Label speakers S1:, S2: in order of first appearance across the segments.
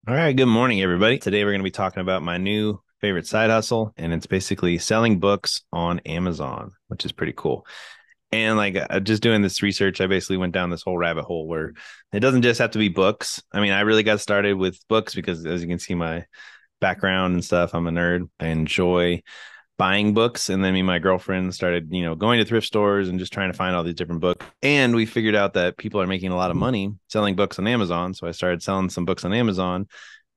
S1: All right, good morning, everybody. Today we're going to be talking about my new favorite side hustle, and it's basically selling books on Amazon, which is pretty cool. And just doing this research, I basically went down this whole rabbit hole where it doesn't just have to be books. I mean, I really got started with books because, as you can see, my background and stuff, I'm a nerd. I enjoy buying books, and then me and my girlfriend started going to thrift stores and just trying to find all these different books, and we figured out that people are making a lot of money selling books on Amazon, so I started selling some books on Amazon,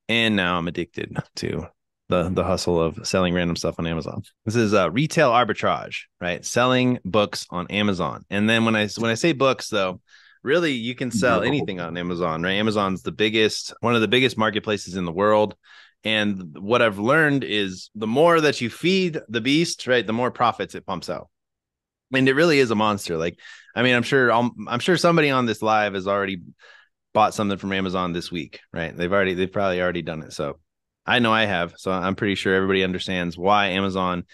S1: and now I'm addicted to the hustle of selling random stuff on Amazon. This is retail arbitrage, right? Selling books on Amazon. And then when I say books, though, really you can sell anything on Amazon, right? Amazon's one of the biggest marketplaces in the world. And what I've learned is the more that you feed the beast, right, the more profits it pumps out. And it really is a monster. Like, I mean, I'm sure somebody on this live has already bought something from Amazon this week, right? They've probably already done it. So I know I have. So I'm pretty sure everybody understands why Amazon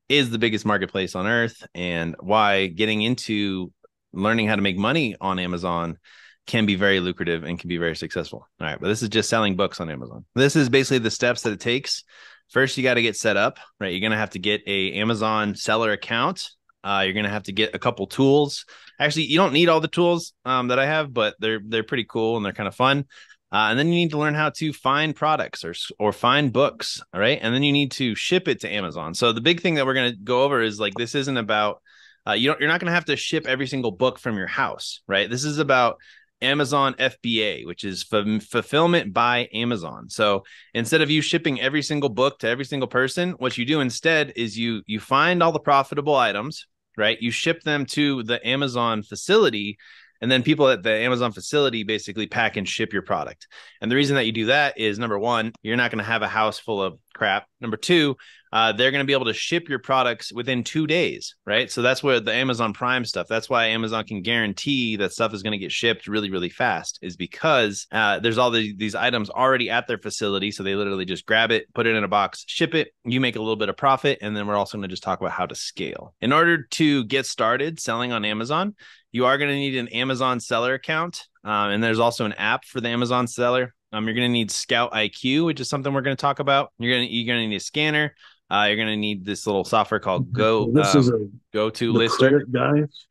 S1: is the biggest marketplace on earth and why getting into learning how to make money on Amazon can be very lucrative and can be very successful. All right, but this is just selling books on Amazon. This is basically the steps that it takes. First, you got to get set up, right? You're going to have to get a Amazon seller account. You're going to have to get a couple tools. Actually, you don't need all the tools that I have, but they're pretty cool and they're kind of fun. And then you need to learn how to find products or find books, all right? And then you need to ship it to Amazon. So the big thing that we're going to go over is like this isn't about you're not going to have to ship every single book from your house, right? This is about Amazon FBA, which is fulfillment by Amazon. So instead of you shipping every single book to every single person, what you do instead is you find all the profitable items, right? You ship them to the Amazon facility, and then people at the Amazon facility basically pack and ship your product. And the reason that you do that is, number one, you're not going to have a house full of crap. Number two, they're going to be able to ship your products within 2 days, right? So that's where the Amazon Prime stuff, that's why Amazon can guarantee that stuff is going to get shipped really, really fast, is because there's all these items already at their facility. So they literally just grab it, put it in a box, ship it, you make a little bit of profit. And then we're also going to just talk about how to scale. In order to get started selling on Amazon, you are going to need an Amazon seller account. And there's also an app for the Amazon seller. You're going to need Scout IQ, which is something we're going to talk about. You're going to need a scanner. You're going to need this little software called
S2: This is
S1: Go To
S2: the
S1: Lister,
S2: credit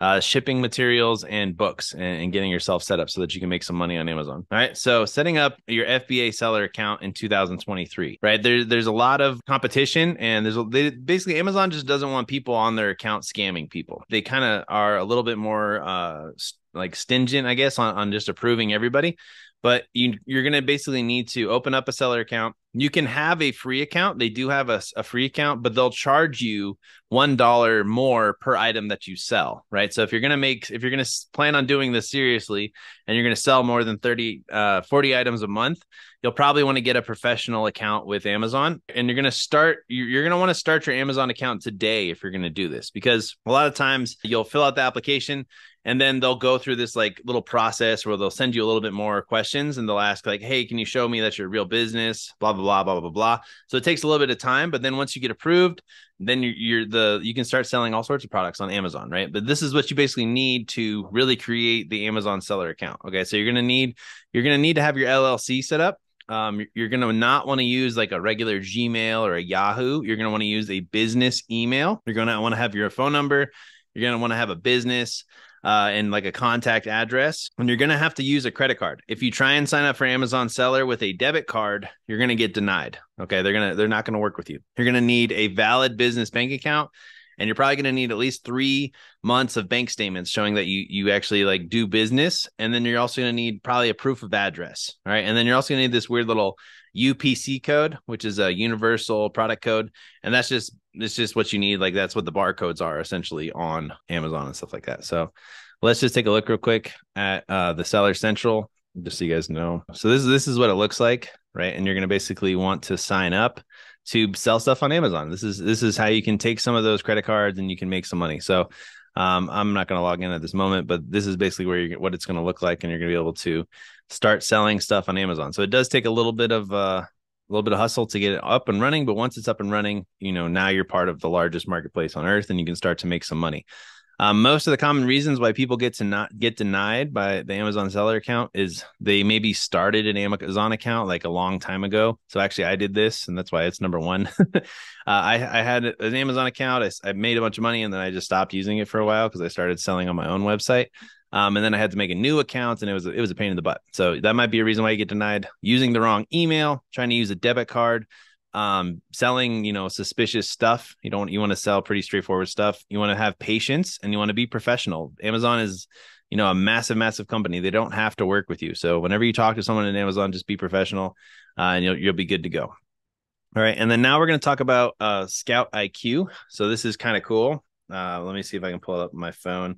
S2: guy.
S1: shipping materials and books, and getting yourself set up so that you can make some money on Amazon. All right. So setting up your FBA seller account in 2023, right? There's a lot of competition, and basically Amazon just doesn't want people on their account scamming people. They kind of are a little bit more like stingent, I guess, on just approving everybody. But you're going to basically need to open up a seller account. You can have a free account. They do have a free account, but they'll charge you $1 more per item that you sell, right? So if you're going to plan on doing this seriously and you're going to sell more than 40 items a month, you'll probably want to get a professional account with Amazon. And you're going to want to start your Amazon account today if you're going to do this, because a lot of times you'll fill out the application and then they'll go through this like little process where they'll send you a little bit more questions and they'll ask like, hey, can you show me that you're a real business? Blah, blah, blah, blah, blah, blah. So it takes a little bit of time, but then once you get approved, then you can start selling all sorts of products on Amazon, right? But this is what you basically need to really create the Amazon seller account. Okay. So you're going to need to have your LLC set up. You're going to not want to use like a regular Gmail or a Yahoo. You're going to want to use a business email. You're going to want to have your phone number. You're going to want to have a business and like a contact address. And you're going to have to use a credit card. If you try and sign up for Amazon seller with a debit card, you're going to get denied. Okay. They're not going to work with you. You're going to need a valid business bank account. And you're probably going to need at least 3 months of bank statements showing that you actually like do business. And then you're also going to need probably a proof of address. All right. And then you're also going to need this weird little UPC code, which is a universal product code. And it's just what you need. Like that's what the barcodes are essentially on Amazon and stuff like that. So let's just take a look real quick at the Seller Central, just so you guys know. So this is what it looks like, right? And you're going to basically want to sign up to sell stuff on Amazon. This is how you can take some of those credit cards and you can make some money. So I'm not going to log in at this moment, but this is basically what it's going to look like, and you're going to be able to start selling stuff on Amazon. So it does take a little bit of hustle to get it up and running, but once it's up and running, now you're part of the largest marketplace on earth, and you can start to make some money. Most of the common reasons why people get to not get denied by the Amazon seller account is they maybe started an Amazon account like a long time ago. So actually, I did this, and that's why it's number one. I had an Amazon account. I made a bunch of money, and then I just stopped using it for a while because I started selling on my own website. And then I had to make a new account, and it was a pain in the butt. So that might be a reason why you get denied. Using the wrong email, trying to use a debit card, selling, suspicious stuff. You want to sell pretty straightforward stuff. You want to have patience, and you want to be professional. Amazon is, a massive company. They don't have to work with you. So whenever you talk to someone in Amazon, just be professional, and you'll be good to go. All right. And then now we're going to talk about Scout IQ. So this is kind of cool. Let me see if I can pull up my phone.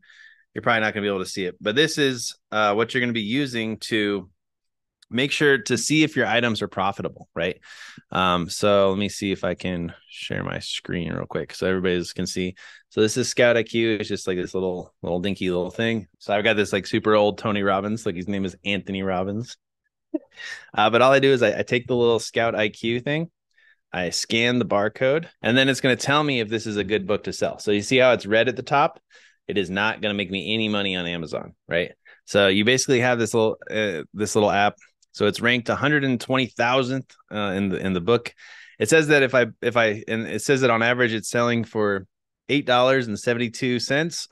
S1: You're probably not going to be able to see it, but this is what you're going to be using to make sure to see if your items are profitable, right? So let me see if I can share my screen real quick so everybody can see. So this is Scout IQ. It's just like this little dinky little thing. So I've got this like super old Tony Robbins, like his name is Anthony Robbins. But all I do is I take the little Scout IQ thing, I scan the barcode, and then it's going to tell me if this is a good book to sell. So you see how it's red at the top? It is not going to make me any money on Amazon, right? So you basically have this little app. So it's ranked 120,000th in the book. It says that if I and it says that on average it's selling for $8.72.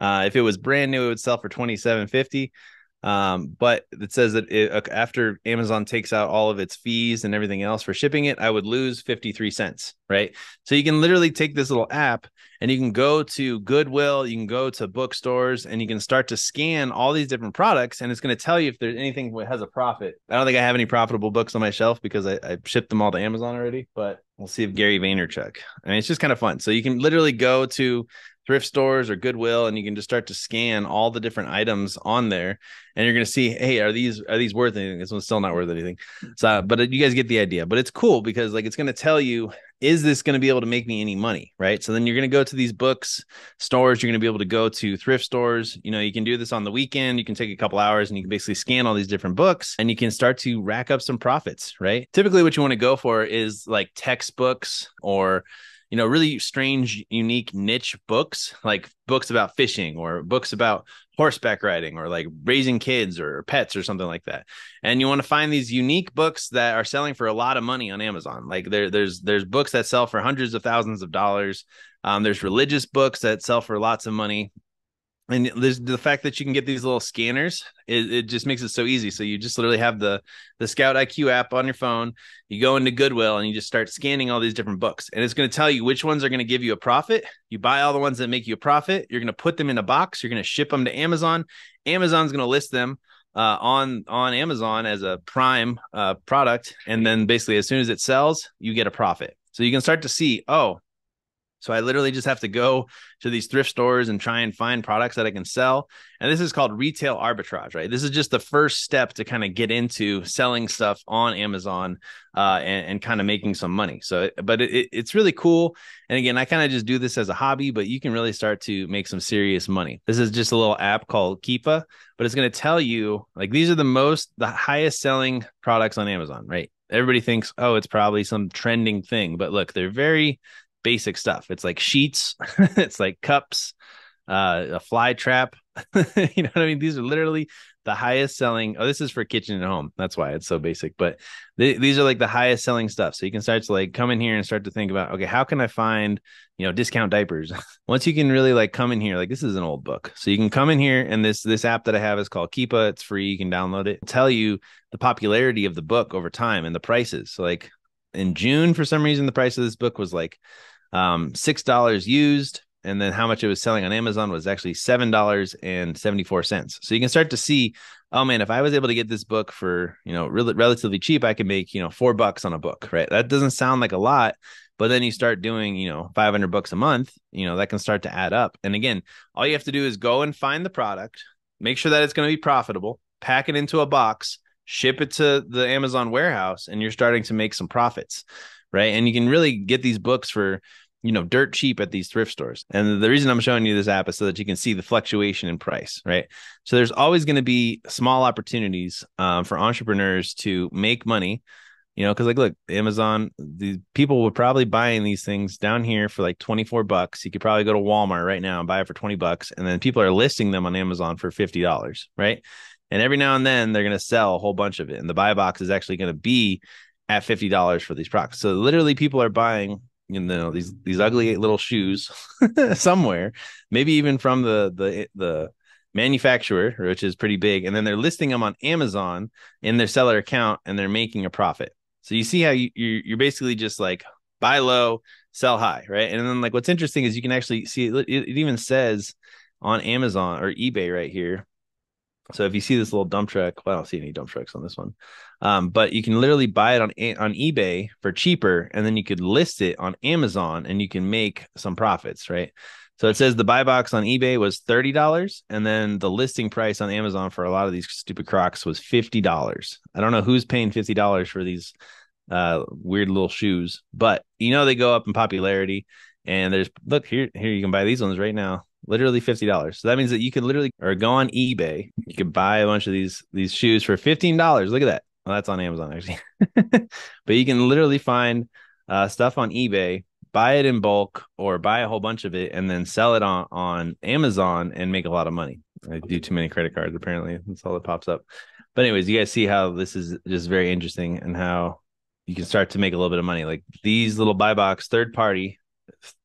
S1: If it was brand new, it would sell for $27.50. But it says that after Amazon takes out all of its fees and everything else for shipping it, I would lose 53 cents, right? So you can literally take this little app and you can go to Goodwill, you can go to bookstores, and you can start to scan all these different products, and it's going to tell you if there's anything that has a profit. I don't think I have any profitable books on my shelf because I shipped them all to Amazon already, but we'll see if Gary Vaynerchuk. I mean, it's just kind of fun. So you can literally go to thrift stores or Goodwill, and you can just start to scan all the different items on there, and you're going to see, hey, are these worth anything? This one's still not worth anything. So, but you guys get the idea. But it's cool because like it's going to tell you, is this going to be able to make me any money, right? So then you're going to go to these books stores. You're going to be able to go to thrift stores. You can do this on the weekend. You can take a couple hours and you can basically scan all these different books, and you can start to rack up some profits, right? Typically what you want to go for is like textbooks or really strange, unique niche books, like books about fishing or books about horseback riding or like raising kids or pets or something like that. And you want to find these unique books that are selling for a lot of money on Amazon. Like there's books that sell for hundreds of thousands of dollars. There's religious books that sell for lots of money. And there's the fact that you can get these little scanners, it just makes it so easy. So you just literally have the Scout IQ app on your phone. You go into Goodwill and you just start scanning all these different books. And it's going to tell you which ones are going to give you a profit. You buy all the ones that make you a profit. You're going to put them in a box. You're going to ship them to Amazon. Amazon's going to list them on Amazon as a Prime product. And then basically as soon as it sells, you get a profit. So you can start to see, so I literally just have to go to these thrift stores and try and find products that I can sell. And this is called retail arbitrage, right? This is just the first step to kind of get into selling stuff on Amazon and kind of making some money. So, but it's really cool. And again, I kind of just do this as a hobby, but you can really start to make some serious money. This is just a little app called Keepa, but it's going to tell you like these are the highest selling products on Amazon, right? Everybody thinks, oh, it's probably some trending thing, but look, they're very basic stuff. It's like sheets, it's like cups, a fly trap. You know what I mean? These are literally the highest selling. Oh, this is for kitchen and home. That's why it's so basic. But these are like the highest selling stuff. So you can start to like come in here and start to think about, okay, how can I find, discount diapers? Once you can really like come in here, like this is an old book. So you can come in here and this app that I have is called Keepa. It's free. You can download it. It'll tell you the popularity of the book over time and the prices. So like in June, for some reason, the price of this book was like $6 used, and then how much it was selling on Amazon was actually $7.74. So you can start to see, oh man, if I was able to get this book for relatively cheap, I could make $4 on a book, right? That doesn't sound like a lot, but then you start doing $500 a month, that can start to add up. And again, all you have to do is go and find the product, make sure that it's going to be profitable, pack it into a box, ship it to the Amazon warehouse, and you're starting to make some profits. Right. And you can really get these books for, dirt cheap at these thrift stores. And the reason I'm showing you this app is so that you can see the fluctuation in price. Right. So there's always going to be small opportunities for entrepreneurs to make money, because like, look, Amazon, the people were probably buying these things down here for like 24 bucks. You could probably go to Walmart right now and buy it for 20 bucks. And then people are listing them on Amazon for $50, right? And every now and then they're going to sell a whole bunch of it. And the buy box is actually going to be at $50 for these products. So literally people are buying, these ugly little shoes somewhere, maybe even from the manufacturer, which is pretty big, and then they're listing them on Amazon in their seller account, and they're making a profit. So you see how you're basically just like buy low, sell high, right? And then like what's interesting is you can actually see it even says on Amazon or eBay right here. So if you see this little dump truck, well, I don't see any dump trucks on this one, but you can literally buy it on eBay for cheaper, and then you could list it on Amazon, and you can make some profits, right? So it says the buy box on eBay was $30, and then the listing price on Amazon for a lot of these stupid Crocs was $50. I don't know who's paying $50 for these weird little shoes, but they go up in popularity. And look here you can buy these ones right now, literally $50. So that means that you could literally or go on eBay, you could buy a bunch of these shoes for $15. Look at that. Well, that's on Amazon actually. But you can literally find stuff on eBay, buy it in bulk or buy a whole bunch of it, and then sell it on Amazon and make a lot of money. I do too many credit cards, apparently. That's all that pops up. But anyways, you guys see how this is just very interesting and how you can start to make a little bit of money. Like these little buy box, third party,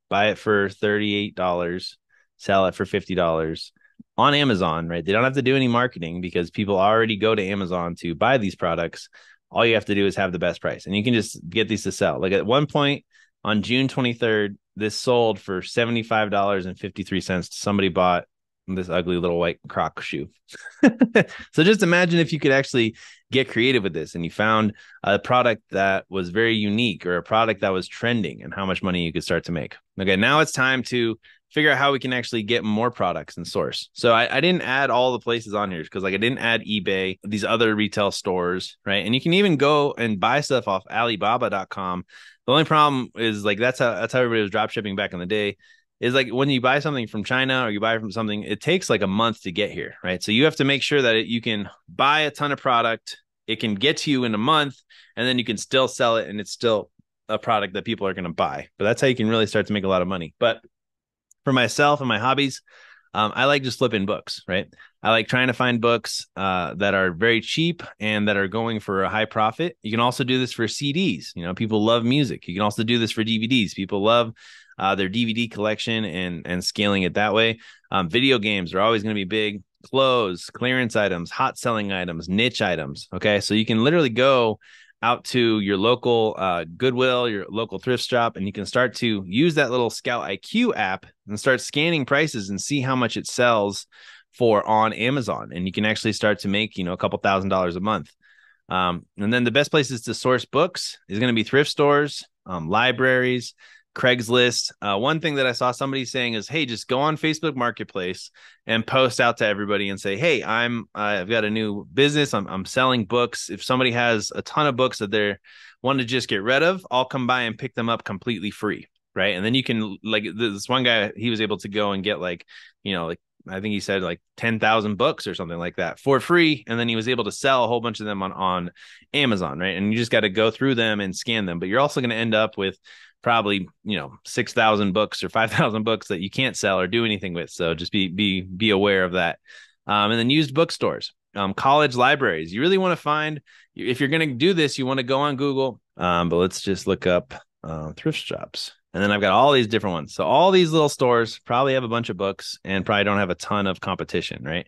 S1: buy it for $38, sell it for $50 on Amazon, right? They don't have to do any marketing because people already go to Amazon to buy these products. All you have to do is have the best price, and you can just get these to sell. Like at one point on June 23rd, this sold for $75.53. Somebody bought this ugly little white Croc shoe. So just imagine if you could actually get creative with this and you found a product that was very unique or a product that was trending and how much money you could start to make. Okay, now it's time to figure out how we can actually get more products and source. So I didn't add all the places on here because like I didn't add eBay, these other retail stores, right? And you can even go and buy stuff off Alibaba.com. The only problem is like that's how everybody was drop shipping back in the day. Is like when you buy something from China or you buy from something, it takes like a month to get here, right? So you have to make sure that you can buy a ton of product, it can get to you in a month, and then you can still sell it, and it's still a product that people are going to buy. But that's how you can really start to make a lot of money. But for myself and my hobbies, I like just flipping books, right? I like trying to find books that are very cheap and that are going for a high profit. You can also do this for CDs. People love music. You can also do this for DVDs. People love their DVD collection and scaling it that way. Video games are always going to be big. Clothes, clearance items, hot selling items, niche items. Okay, so you can literally go out to your local Goodwill, your local thrift shop, and you can start to use that little Scout IQ app and start scanning prices and see how much it sells for on Amazon. And you can actually start to make, a couple $1,000s a month. And then the best places to source books is going to be thrift stores, libraries, Craigslist. One thing that I saw somebody saying is, hey, just go on Facebook Marketplace and post out to everybody and say, hey, I've got a new business. I'm selling books. If somebody has a ton of books that they're wanting to just get rid of, I'll come by and pick them up completely free. Right. And then you can, like this one guy, he was able to go and get like I think he said like 10,000 books or something like that for free. And then he was able to sell a whole bunch of them on Amazon. Right. And you just got to go through them and scan them. But you're also going to end up with probably 6,000 books or 5,000 books that you can't sell or do anything with. So just be aware of that. And then used bookstores, college libraries. You really want to find, if you're going to do this, you want to go on Google. But let's just look up thrift shops. And then I've got all these different ones. So all these little stores probably have a bunch of books and probably don't have a ton of competition, right?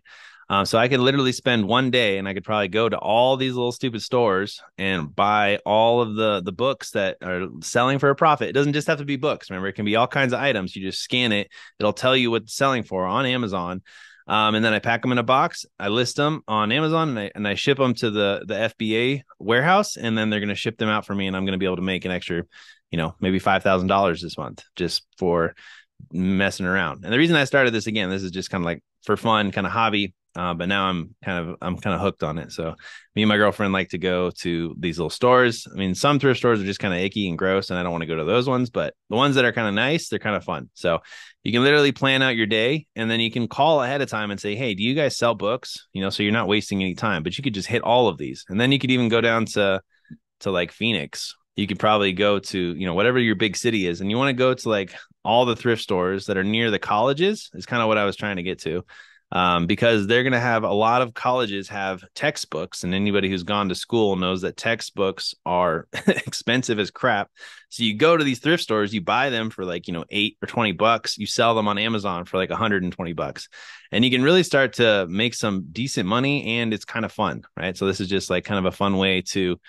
S1: So I could literally spend one day and I could probably go to all these little stupid stores and buy all of the books that are selling for a profit. It doesn't just have to be books. Remember, it can be all kinds of items. You just scan it. It'll tell you what it's selling for on Amazon. And then I pack them in a box. I list them on Amazon and I ship them to the FBA warehouse. And then they're going to ship them out for me. And I'm going to be able to make an extra, maybe $5,000 this month just for messing around. And the reason I started this, again, this is just kind of like for fun, kind of hobby. But now I'm kind of hooked on it. So me and my girlfriend like to go to these little stores. I mean, some thrift stores are just kind of icky and gross, and I don't want to go to those ones. But the ones that are kind of nice, they're kind of fun. So you can literally plan out your day, and then you can call ahead of time and say, "Hey, do you guys sell books?" So you're not wasting any time. But you could just hit all of these, and then you could even go down to to like Phoenix, you could probably go to, you know, whatever your big city is, and you want to go to like all the thrift stores that are near the colleges is kind of what I was trying to get to. Because they're going to have a lot of colleges have textbooks, and anybody who's gone to school knows that textbooks are expensive as crap. So you go to these thrift stores, you buy them for like, you know, $8 or $20, you sell them on Amazon for like $120, and you can really start to make some decent money, and it's kind of fun, right? So this is just like kind of a fun way to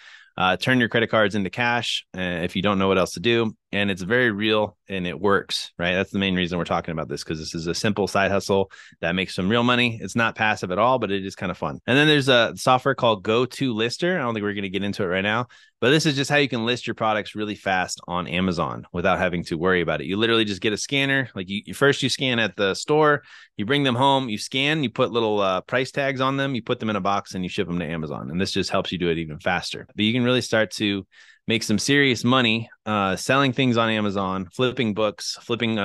S1: turn your credit cards into cash if you don't know what else to do. And it's very real and it works, right? That's the main reason we're talking about this, because this is a simple side hustle that makes some real money. It's not passive at all, but it is kind of fun. And then there's a software called GoToLister. I don't think we're going to get into it right now, but this is just how you can list your products really fast on Amazon without having to worry about it. You literally just get a scanner. Like you first you scan at the store, you bring them home, you scan, you put little price tags on them, you put them in a box, and you ship them to Amazon. And this just helps you do it even faster. But you can really start to make some serious money selling things on Amazon, flipping books, flipping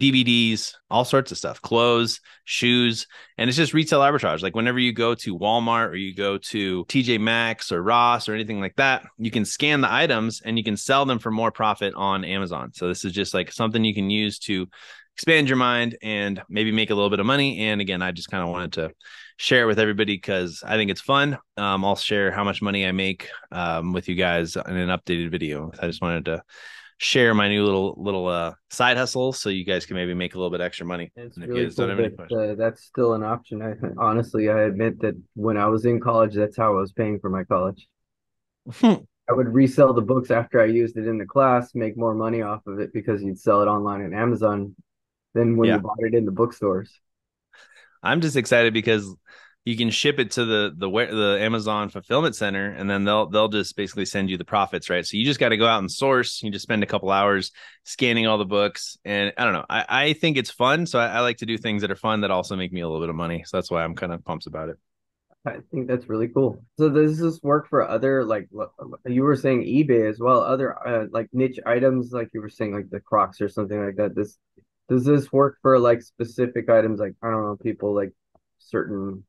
S1: DVDs, all sorts of stuff, clothes, shoes, and it's just retail arbitrage. Like whenever you go to Walmart or you go to TJ Maxx or Ross or anything like that, you can scan the items and you can sell them for more profit on Amazon. So this is just like something you can use to expand your mind and maybe make a little bit of money. And again, I just kind of wanted to share it with everybody because I think it's fun. I'll share how much money I make with you guys in an updated video. I just wanted to share my new little side hustle so you guys can maybe make a little bit extra money.
S2: It's
S1: And if you
S2: really
S1: guys don't
S2: cool
S1: have any questions.
S2: that that's still an option. Honestly, I admit that when I was in college, that's how I was paying for my college. I would resell the books after I used it in the class, make more money off of it because you'd sell it online on Amazon than when you
S1: Yeah.
S2: bought it in the bookstores.
S1: I'm just excited because you can ship it to the Amazon fulfillment center, and then they'll just basically send you the profits, right? So you just got to go out and source. You just spend a couple hours scanning all the books, and I don't know. I think it's fun, so I like to do things that are fun that also make me a little bit of money. So that's why I'm kind of pumped about it.
S2: I think that's really cool. So does this work for other like you were saying eBay as well, other like niche items like you were saying like the Crocs or something like that. This does this work for like specific items like I don't know, people like certain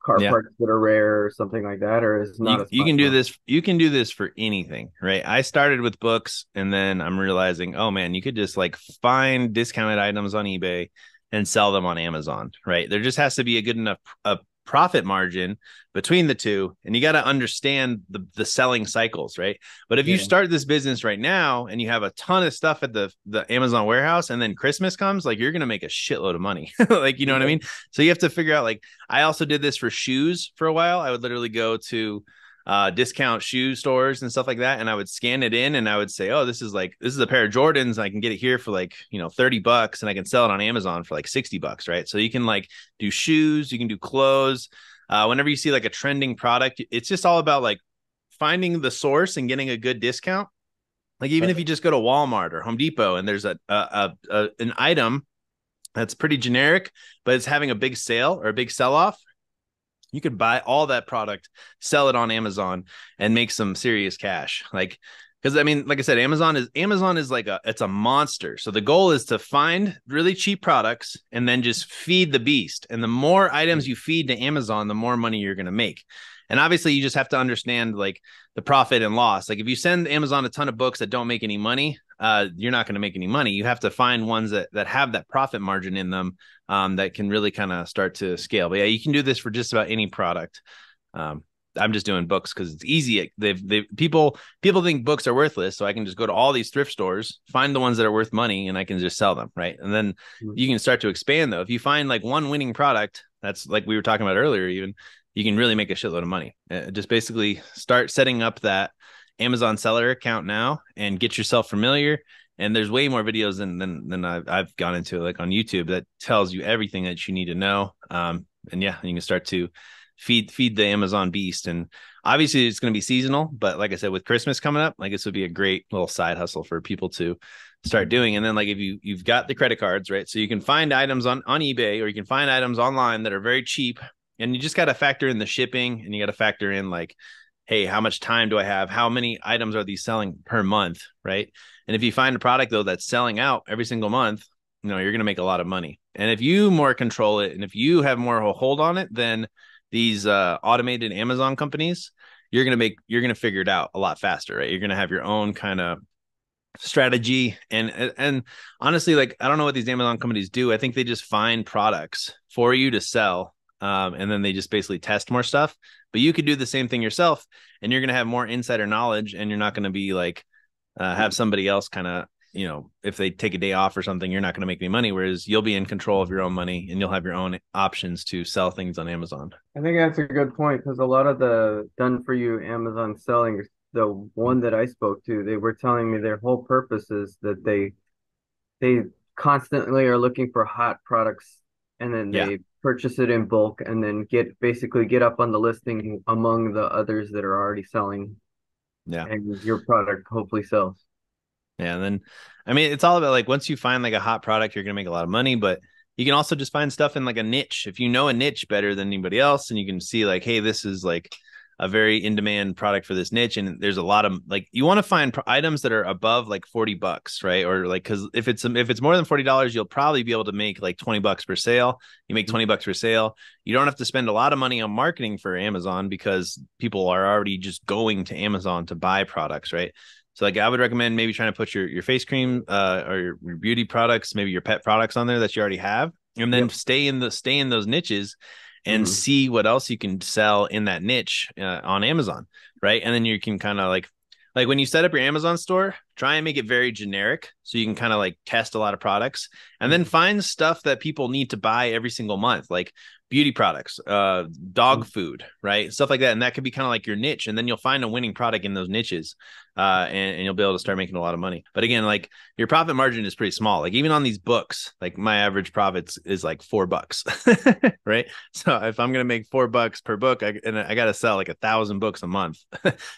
S2: car
S1: Yeah.
S2: parts that are rare or something like that, or is not
S1: You
S2: as
S1: you can do
S2: possible?
S1: this. You can do this for anything, right? I started with books, and then I'm realizing, oh man, you could just like find discounted items on eBay and sell them on Amazon, right? There just has to be a good enough profit margin between the two, and you got to understand the selling cycles, right? But if you
S2: Yeah.
S1: start this business right now and you have a ton of stuff at the Amazon warehouse, and then Christmas comes, like you're gonna make a shitload of money, like you know what I
S2: Yeah.
S1: mean? So you have to figure out like I also did this for shoes for a while. I would literally go to discount shoe stores and stuff like that, and I would scan it in and I would say, oh, this is a pair of Jordans. I can get it here for like, you know, $30, and I can sell it on Amazon for like $60, right? So you can like do shoes, you can do clothes. Whenever you see like a trending product, it's just all about like finding the source and getting a good discount. Like even if you just go to Walmart or Home Depot and there's an item that's pretty generic, but it's having a big sale or a big sell off, you could buy all that product, sell it on Amazon, and make some serious cash. Like, because I mean, like I said, Amazon is like it's a monster. So the goal is to find really cheap products and then just feed the beast. And the more items you feed to Amazon, the more money you're going to make. And obviously, you just have to understand like the profit and loss. Like if you send Amazon a ton of books that don't make any money, you're not going to make any money. You have to find ones that have that profit margin in them, that can really kind of start to scale. But yeah, you can do this for just about any product. Um, I'm just doing books because it's easy. People think books are worthless, so I can just go to all these thrift stores, find the ones that are worth money, and I can just sell them, right? And then you can start to expand though. If you find like one winning product, that's like we were talking about earlier, even you can really make a shitload of money. Just basically start setting up that Amazon seller account now and get yourself familiar. And there's way more videos than I've gone into like on YouTube that tells you everything that you need to know. And yeah, you can start to feed the Amazon beast. And obviously it's going to be seasonal, but like I said, with Christmas coming up, like this would be a great little side hustle for people to start doing. And then like if you've got the credit cards, right? So you can find items on eBay, or you can find items online that are very cheap, and you just got to factor in the shipping, and you got to factor in like, hey, how much time do I have? How many items are these selling per month, right? And if you find a product though that's selling out every single month, you know, you're going to make a lot of money. And if you more control it, and if you have more hold on it, then these automated Amazon companies, you're gonna figure it out a lot faster, right? You're gonna have your own kind of strategy. And honestly, like, I don't know what these Amazon companies do. I think they just find products for you to sell, and then they just basically test more stuff. But you could do the same thing yourself, and you're gonna have more insider knowledge, and you're not gonna be like have somebody else kind of, if they take a day off or something, you're not going to make any money. Whereas you'll be in control of your own money, and you'll have your own options to sell things on Amazon.
S2: I think that's a good point because a lot of the done for you Amazon selling, the one that I spoke to, they were telling me their whole purpose is that they constantly are looking for hot products and then
S1: Yeah.
S2: they purchase it in bulk and then get up on the listing among the others that are already selling
S1: Yeah.
S2: and your product hopefully sells.
S1: Yeah. And then, I mean, it's all about like once you find like a hot product, you're going to make a lot of money, but you can also just find stuff in like a niche. If you know a niche better than anybody else, and you can see like, hey, this is like a very in demand product for this niche. And there's a lot of like, you want to find items that are above like $40, right? Or like, cause if it's more than $40, you'll probably be able to make like $20 per sale. You make $20 per sale. You don't have to spend a lot of money on marketing for Amazon because people are already just going to Amazon to buy products, right? So like I would recommend maybe trying to put your face cream or your beauty products, maybe your pet products on there that you already have, and then
S2: Yep.
S1: stay in those niches and
S2: Hmm.
S1: see what else you can sell in that niche on Amazon, right? And then you can kind of like when you set up your Amazon store, try and make it very generic so you can kind of like test a lot of products, and then find stuff that people need to buy every single month, like beauty products, dog food, right? Stuff like that. And that could be kind of like your niche. And then you'll find a winning product in those niches. And you'll be able to start making a lot of money. But again, like your profit margin is pretty small. Like even on these books, like my average profits is like $4, right? So if I'm gonna make $4 per book, I got to sell like 1,000 books a month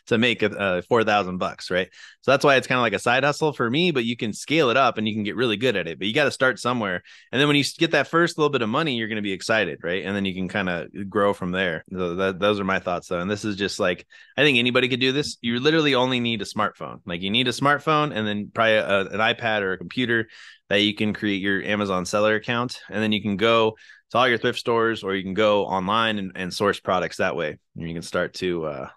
S1: to make 4,000 bucks, right? So that's why it's kind of like a side hustle for me. But you can scale it up and you can get really good at it. But you got to start somewhere, and then when you get that first little bit of money, you're going to be excited, right? And then you can kind of grow from there. So those are my thoughts, though. And this is just like, I think anybody could do this. You literally only need a smartphone. Like you need a smartphone and then probably an iPad or a computer that you can create your Amazon seller account. And then you can go to all your thrift stores, or you can go online and source products that way. And you can start a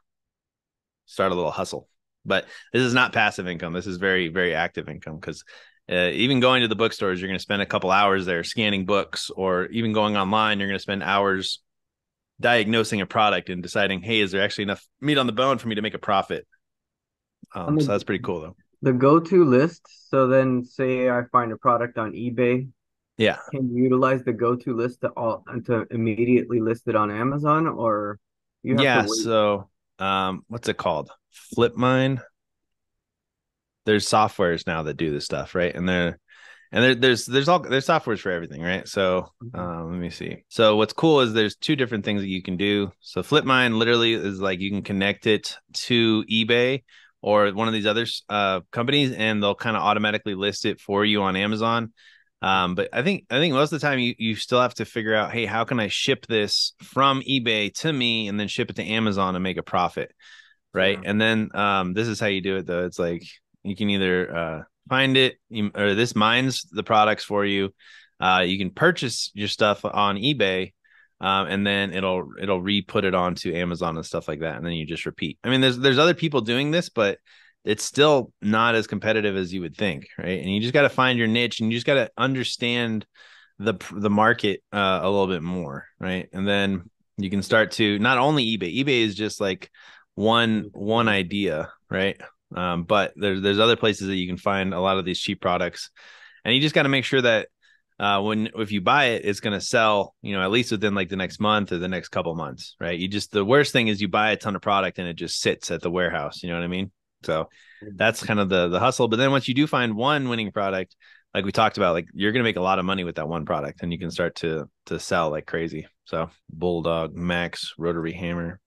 S1: little hustle. But this is not passive income. This is very, very active income because even going to the bookstores, you're going to spend a couple hours there scanning books, or even going online, you're going to spend hours diagnosing a product and deciding, hey, is there actually enough meat on the bone for me to make a profit?
S2: On
S1: So that's pretty cool, though.
S2: the go-to list, so then say I find a product on eBay,
S1: Yeah,
S2: can you utilize the go-to list to immediately list it on Amazon, or you have to
S1: yeah.
S2: wait?
S1: So, what's it called? Flipmine. There's softwares now that do this stuff, right? There's softwares for everything, right? So
S2: Mhm.
S1: let me see. So what's cool is there's two different things that you can do. So Flipmine literally is like you can connect it to eBay or one of these other companies, and they'll kind of automatically list it for you on Amazon. But I think most of the time you still have to figure out, hey, how can I ship this from eBay to me and then ship it to Amazon and make a profit, right?
S2: Yeah.
S1: And then this is how you do it though. It's like you can either find it, or this mines the products for you. You can purchase your stuff on eBay, and then it'll re-put it onto Amazon and stuff like that, and then you just repeat. I mean, there's other people doing this, but it's still not as competitive as you would think, right? And you just got to find your niche, and you just got to understand the market a little bit more, right? And then you can start to not only eBay. eBay is just like one idea, right? But there's other places that you can find a lot of these cheap products, and you just got to make sure that when if you buy it, it's going to sell, at least within like the next month or the next couple months, right? The worst thing is you buy a ton of product and it just sits at the warehouse. You know what I mean? So that's kind of the hustle. But then once you do find one winning product, like we talked about, like you're going to make a lot of money with that one product, and you can start to sell like crazy. So Bulldog Max rotary hammer.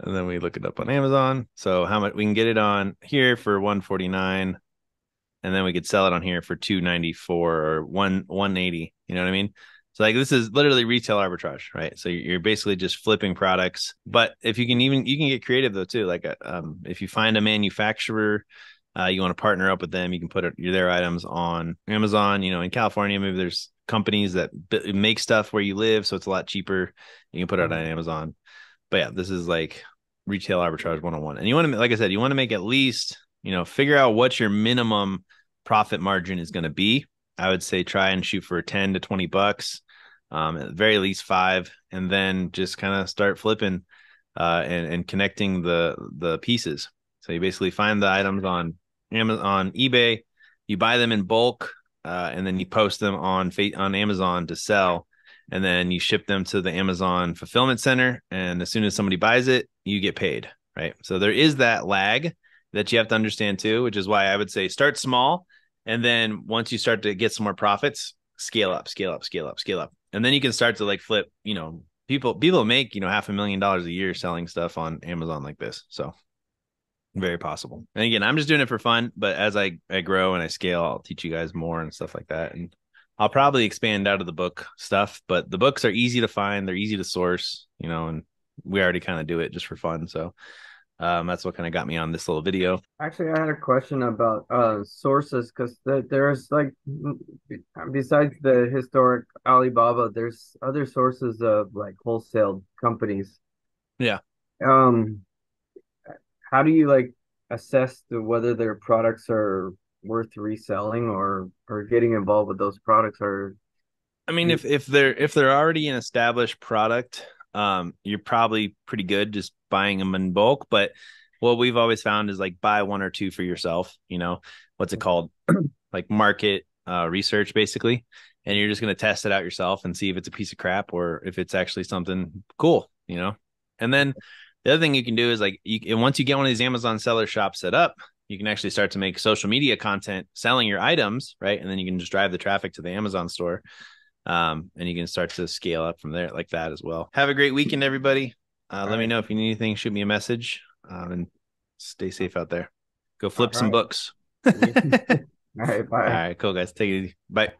S1: And then we look it up on Amazon. So how much we can get it on here for 149, and then we could sell it on here for 294 or 180. You know what I mean? So like this is literally retail arbitrage, right? So you're basically just flipping products. But if you can get creative though too. Like if you find a manufacturer, you want to partner up with them, you can put their items on Amazon. In California, maybe there's companies that make stuff where you live, so it's a lot cheaper. You can put it on
S2: Mhm.
S1: Amazon. But yeah, this is like retail arbitrage 101. And you want to, like I said, you want to make at least, figure out what your minimum profit margin is going to be. I would say try and shoot for 10 to 20 bucks, at the very least 5, and then just kind of start flipping and connecting the pieces. So you basically find the items on Amazon, on eBay, you buy them in bulk, and then you post them on Amazon to sell, and then you ship them to the Amazon fulfillment center. And as soon as somebody buys it, you get paid, right? So there is that lag that you have to understand too, which is why I would say start small. And then once you start to get some more profits, scale up, scale up, scale up, scale up. And then you can start to like flip, people make, $500,000 a year selling stuff on Amazon like this. So very possible. And again, I'm just doing it for fun, but as I grow and I scale, I'll teach you guys more and stuff like that. And I'll probably expand out of the book stuff, but the books are easy to find. They're easy to source, and we already kind of do it just for fun. So that's what kind of got me on this little video.
S2: Actually, I had a question about sources because there's like besides the historic Alibaba, there's other sources of like wholesale companies.
S1: Yeah.
S2: Um, how do you like assess whether their products are worth reselling or getting involved with those products? Or
S1: I mean, if they're already an established product, you're probably pretty good just buying them in bulk. But what we've always found is like buy one or two for yourself. What's it called? Like market research, basically. And you're just going to test it out yourself and see if it's a piece of crap or if it's actually something cool. And then the other thing you can do is like, and once you get one of these Amazon seller shops set up, you can actually start to make social media content selling your items, right? And then you can just drive the traffic to the Amazon store. And you can start to scale up from there like that as well. Have a great weekend, everybody. Let me know if you need anything. Shoot me a message, and stay safe out there. Go flip some books.
S2: All right,
S1: All
S2: bye.
S1: right, cool, guys. Take it easy. Bye.